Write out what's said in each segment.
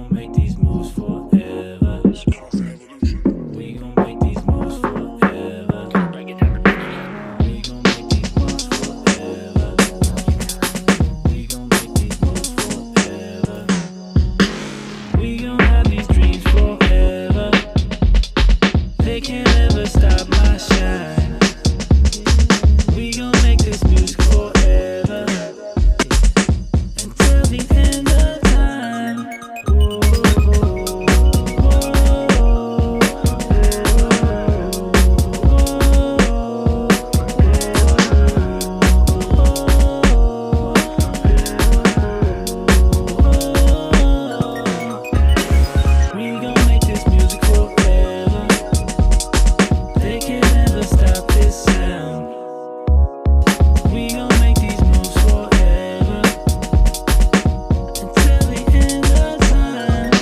gon' make these moves forever. We gon' make these moves forever. We gon' make these moves forever. We gon' make these moves forever. We gon' have these dreams forever. They can't ever stop my shine. We gon' make this music forever until the end of time. Whoa, we gon' make this music forever. They can't ever stop this sound. We gon' make these moves forever until the end of time.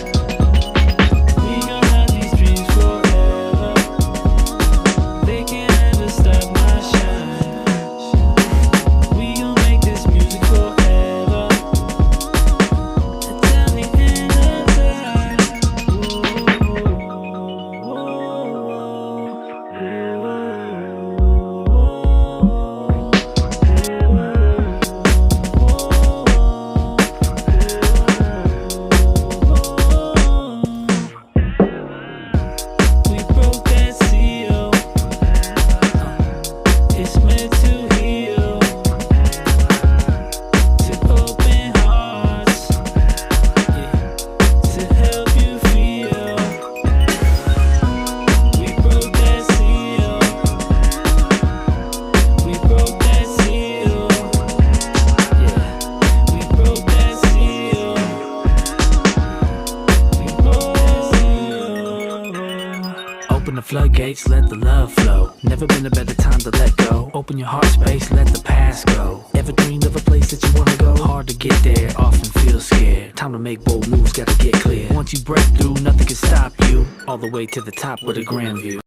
We gon' have these dreams forever. They can't ever stop my shine. We gon' make this music forever until the end of time. We broke that seal. It's meant to heal, to open hearts, to help you feel. We broke that seal. We broke that seal. Yeah, we broke that seal. We broke that seal. Open the floodgates, let the love flow. Never been a better time to let go. Open your heart space, let the past go. Ever dreamed of a place that you wanna go? Hard to get there, often feel scared. Time to make bold moves, gotta get clear. Once you break through, nothing can stop you. All the way to the top with a grand view.